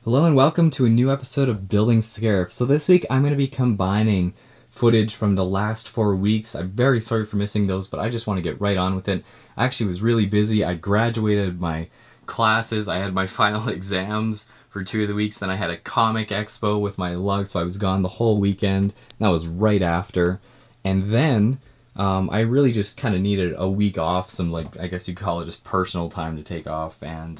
Hello and welcome to a new episode of Building Scarif. So this week I'm going to be combining footage from the last 4 weeks. I'm very sorry for missing those, but I just want to get right on with it. I actually was really busy. I graduated my classes. I had my final exams for 2 of the weeks. Then I had a comic expo with my lug, so I was gone the whole weekend. That was right after. And then I really just kind of needed a week off, some, like, I guess you'd call it just personal time to take off. And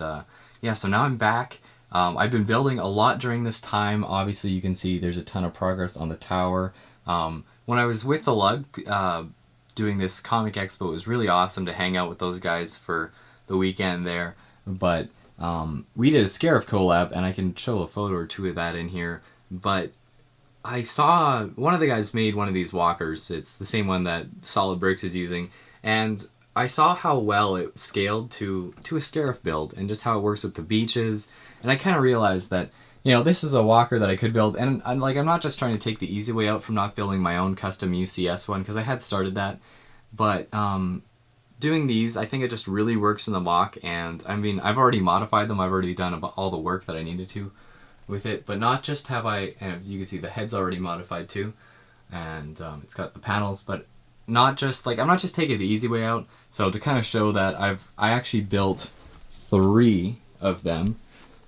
yeah, so now I'm back. I've been building a lot during this time. Obviously you can see there's a ton of progress on the tower. When I was with the lug doing this comic expo, it was really awesome to hang out with those guys for the weekend there. But we did a Scarif collab, and I can show a photo or two of that in here. But I saw one of the guys made one of these walkers. It's the same one that Solid Bricks is using, and I saw how well it scaled to a Scarif build and just how it works with the beaches. And I kind of realized that, you know, this is a walker that I could build, and I'm not just trying to take the easy way out from not building my own custom UCS one, because I had started that, but doing these, I think it just really works in the mock. And I mean, I've already modified them, I've already done all the work that I needed to with it, but not just have I, and as you can see, the head's already modified too, and it's got the panels, but not just, like, I'm not just taking the easy way out. So to kind of show that, I actually built 3 of them.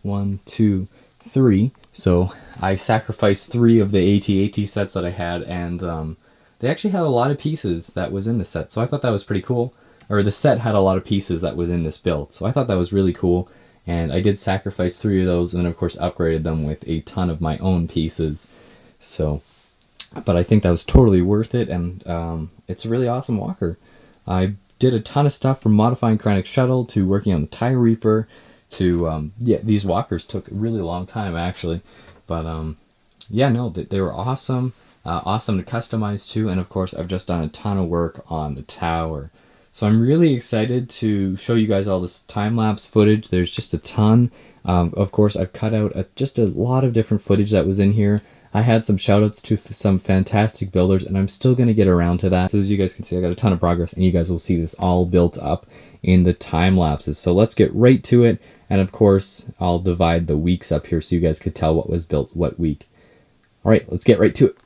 1, 2, 3. So I sacrificed 3 of the AT-AT sets that I had, and they actually had a lot of pieces that was in the set. So I thought that was pretty cool. Or the set had a lot of pieces that was in this build. So I thought that was really cool. And I did sacrifice 3 of those, and then of course upgraded them with a ton of my own pieces. So, but I think that was totally worth it, and it's a really awesome walker. I did a ton of stuff from modifying Chronic Shuttle to working on the Tire Reaper to, yeah, these walkers took a really long time actually. But yeah, no, they were awesome. Awesome to customize too, and of course I've just done a ton of work on the tower. So I'm really excited to show you guys all this time-lapse footage. There's just a ton. Of course I've cut out just a lot of different footage that was in here. I had some shoutouts to some fantastic builders, and I'm still going to get around to that. So as you guys can see, I got a ton of progress, and you guys will see this all built up in the time lapses. So let's get right to it. And of course, I'll divide the weeks up here so you guys could tell what was built what week. All right, let's get right to it.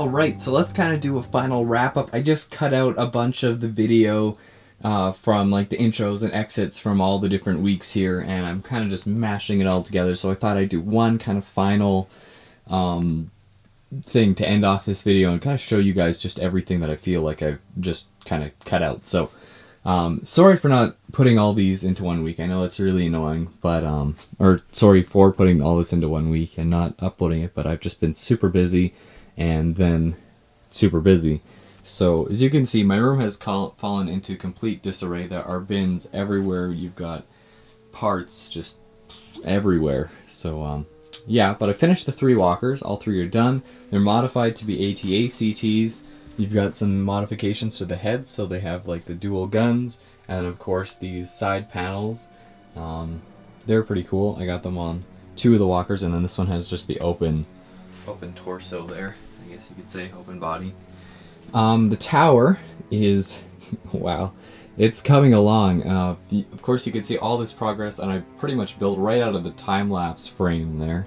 Alright, so let's kind of do a final wrap-up. I just cut out a bunch of the video from like the intros and exits from all the different weeks here, and I'm kind of just mashing it all together, so I thought I'd do one kind of final thing to end off this video and kind of show you guys just everything that I feel like I've just kind of cut out. So sorry for not putting all these into 1 week. I know it's really annoying, but or sorry for putting all this into 1 week and not uploading it, but I've just been super busy and then super busy. So as you can see, my room has fallen into complete disarray. There are bins everywhere. You've got parts just everywhere. So yeah, but I finished the 3 walkers. All 3 are done. They're modified to be AT-ACTs. You've got some modifications to the head, so they have like the dual guns, and of course these side panels. They're pretty cool. I got them on 2 of the walkers, and then this one has just the open torso there. I guess you could say open body. The tower is, wow, it's coming along. Of course you can see all this progress, and I pretty much built right out of the time-lapse frame there.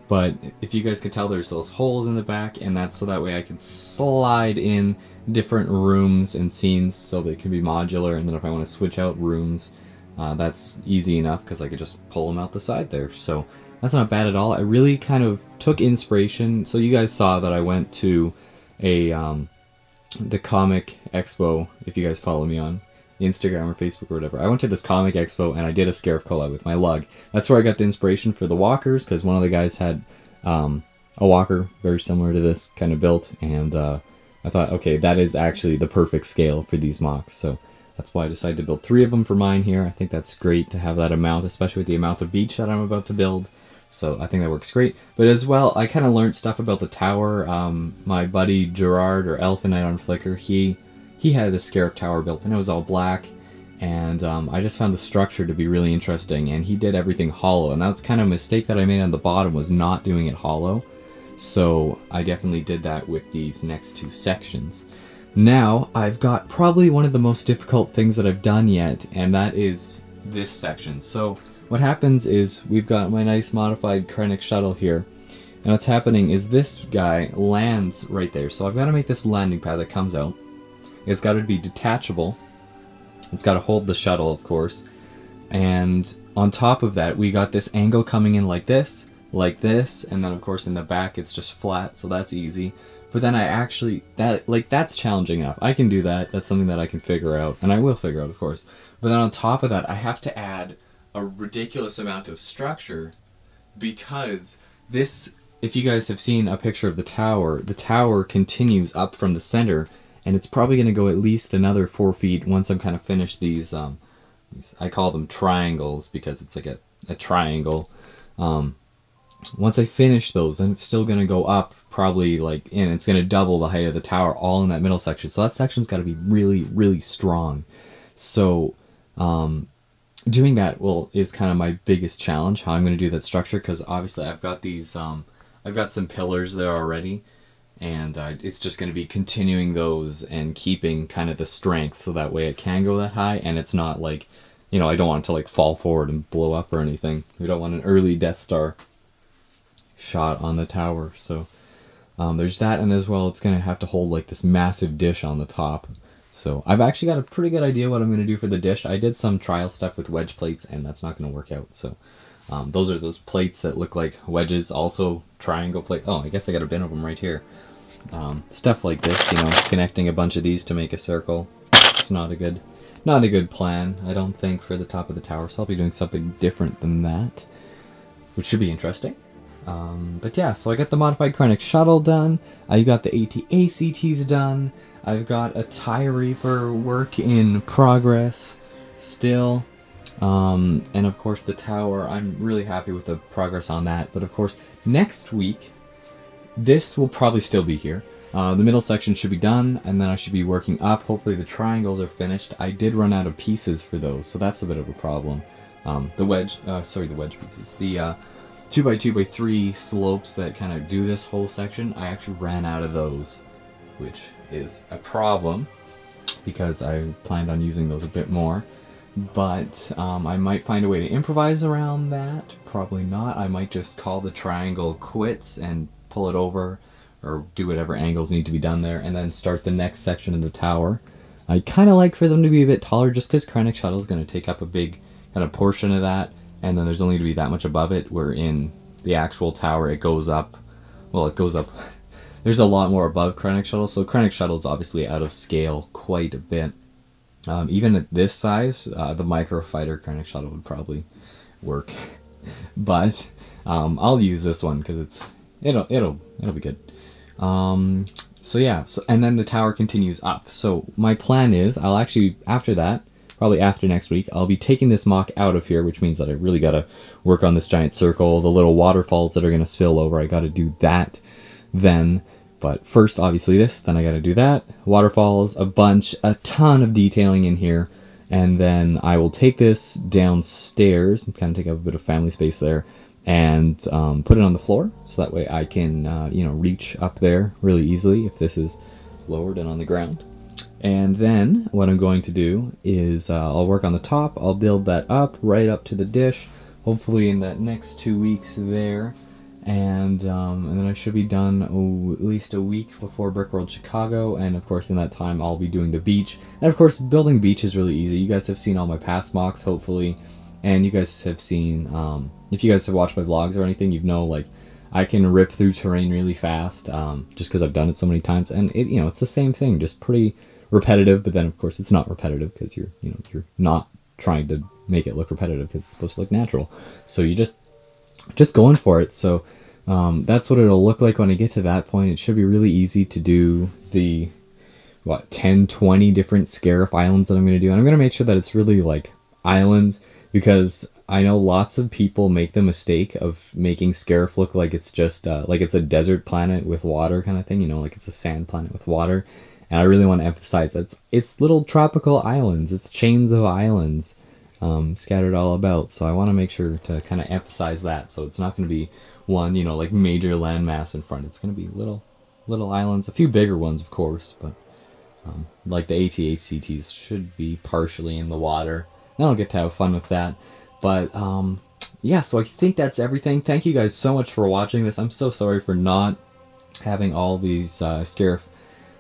But if you guys could tell, there's those holes in the back, and that's so that way I can slide in different rooms and scenes so they can be modular, and then if I want to switch out rooms, that's easy enough because I could just pull them out the side there. So that's not bad at all. I really kind of took inspiration. So you guys saw that I went to the comic expo, if you guys follow me on Instagram or Facebook or whatever. I went to this comic expo and I did a Scarif collab with my lug. That's where I got the inspiration for the walkers, because one of the guys had a walker very similar to this kind of built, and I thought, okay, that is actually the perfect scale for these mocks. So that's why I decided to build 3 of them for mine here. I think that's great to have that amount, especially with the amount of beach that I'm about to build. So I think that works great. But as well, I kind of learned stuff about the tower. My buddy Gerard, or Elfinite on Flickr, he had a Scarif tower built, and it was all black. And I just found the structure to be really interesting, and he did everything hollow. And that's kind of a mistake that I made on the bottom, was not doing it hollow. So I definitely did that with these next 2 sections. Now, I've got probably one of the most difficult things that I've done yet, and that is this section. So what happens is, we've got my nice modified Krennic shuttle here, and what's happening is this guy lands right there. So I've got to make this landing pad that comes out. It's got to be detachable. It's got to hold the shuttle, of course. And on top of that, we got this angle coming in like this, and then of course in the back it's just flat, so that's easy. But then I actually, that's challenging enough. I can do that. That's something that I can figure out, and I will figure out, of course. But then on top of that, I have to add a ridiculous amount of structure, because this, if you guys have seen a picture of the tower continues up from the center, and it's probably going to go at least another 4 feet once I'm kind of finished these, I call them triangles because it's like a triangle. Once I finish those, then it's still going to go up probably like, and it's going to double the height of the tower all in that middle section. So that section's got to be really, really strong. So doing that is kind of my biggest challenge, how I'm going to do that structure, because obviously I've got these, I've got some pillars there already, and it's just going to be continuing those and keeping kind of the strength so that way it can go that high, and it's not like, you know, I don't want it to like fall forward and blow up or anything. We don't want an early Death Star shot on the tower. So there's that, and as well it's going to have to hold like this massive dish on the top. So I've actually got a pretty good idea what I'm going to do for the dish. I did some trial stuff with wedge plates, and that's not going to work out. So those are those plates that look like wedges, also triangle plate. Oh, I guess I got a bin of them right here. Stuff like this, you know, connecting a bunch of these to make a circle. It's not a good plan, I don't think, for the top of the tower. So I'll be doing something different than that, which should be interesting. But yeah, so I got the modified Krennic shuttle done. I got the AT-ACTs done. I've got a TIE Reaper work in progress still. And of course the tower, I'm really happy with the progress on that. But of course, next week, this will probably still be here. The middle section should be done, and then I should be working up. Hopefully the triangles are finished. I did run out of pieces for those, so that's a bit of a problem. The wedge pieces. The 2x2x3 slopes that kind of do this whole section, I actually ran out of those, which is a problem because I planned on using those a bit more. But I might find a way to improvise around that. Probably not. I might just call the triangle quits and pull it over or do whatever angles need to be done there, and then start the next section of the tower. I kind of like for them to be a bit taller just because Krennic Shuttle is going to take up a big kind of portion of that, and then there's only to be that much above it, where in the actual tower it goes up, well, it goes up, there's a lot more above Krennic Shuttle, so Krennic Shuttle is obviously out of scale quite a bit. Even at this size, the Microfighter Krennic Shuttle would probably work, but I'll use this one because it'll be good. So yeah, and then the tower continues up. So my plan is, I'll actually, after that, probably after next week, I'll be taking this MOC out of here, which means that I really gotta work on this giant circle, the little waterfalls that are gonna spill over, I gotta do that then. But first, obviously this, then I gotta do that, waterfalls, a ton of detailing in here, and then I will take this downstairs and kind of take up a bit of family space there, and put it on the floor, so that way I can, reach up there really easily if this is lowered and on the ground. And then what I'm going to do is I'll work on the top, I'll build that up, right up to the dish, hopefully in that next 2 weeks there, and then I should be done at least a week before Brickworld Chicago, and of course in that time I'll be doing the beach. And of course building beach is really easy. You guys have seen all my past MOCs, hopefully, and you guys have seen, if you guys have watched my vlogs or anything, you know, like, I can rip through terrain really fast, just because I've done it so many times, and it's the same thing, just pretty repetitive, but then of course it's not repetitive because you're not trying to make it look repetitive because it's supposed to look natural. So you just going for it. So that's what it'll look like when I get to that point. It should be really easy to do the 10-20 different Scarif islands that I'm going to do, and I'm going to make sure that it's really like islands, because I know lots of people make the mistake of making Scarif look like it's just like it's a desert planet with water kind of thing, like it's a sand planet with water. And I really want to emphasize that it's little tropical islands, it's chains of islands scattered all about. So I want to make sure to kind of emphasize that. So it's not going to be one, like major landmass in front. It's going to be little islands, a few bigger ones, of course, but like the AT-ACTs should be partially in the water. And I'll get to have fun with that. But yeah, so I think that's everything. Thank you guys so much for watching this. I'm so sorry for not having all these Scarif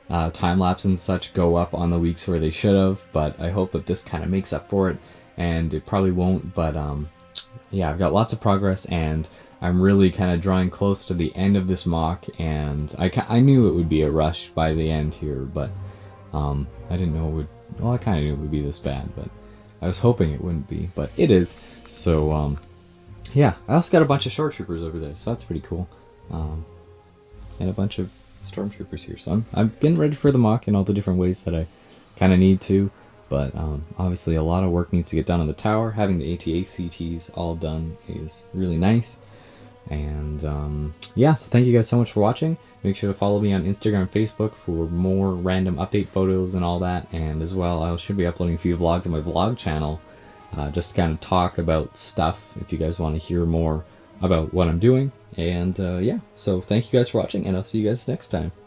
time-lapse and such go up on the weeks where they should have, but I hope that this kind of makes up for it, and it probably won't, but yeah, I've got lots of progress, and I'm really kind of drawing close to the end of this MOC, and I knew it would be a rush by the end here, but I didn't know it would, well, I kind of knew it would be this bad, but I was hoping it wouldn't be, but it is. So yeah, I also got a bunch of short troopers over there, so that's pretty cool, and a bunch of stormtroopers here, so I'm getting ready for the MOC in all the different ways that I kind of need to, but obviously a lot of work needs to get done on the tower. Having the AT-ACTs all done is really nice, and yeah, so thank you guys so much for watching. Make sure to follow me on Instagram and Facebook for more random update photos and all that, and as well I should be uploading a few vlogs on my vlog channel, just to kind of talk about stuff if you guys want to hear more about what I'm doing. And yeah, so thank you guys for watching, and I'll see you guys next time.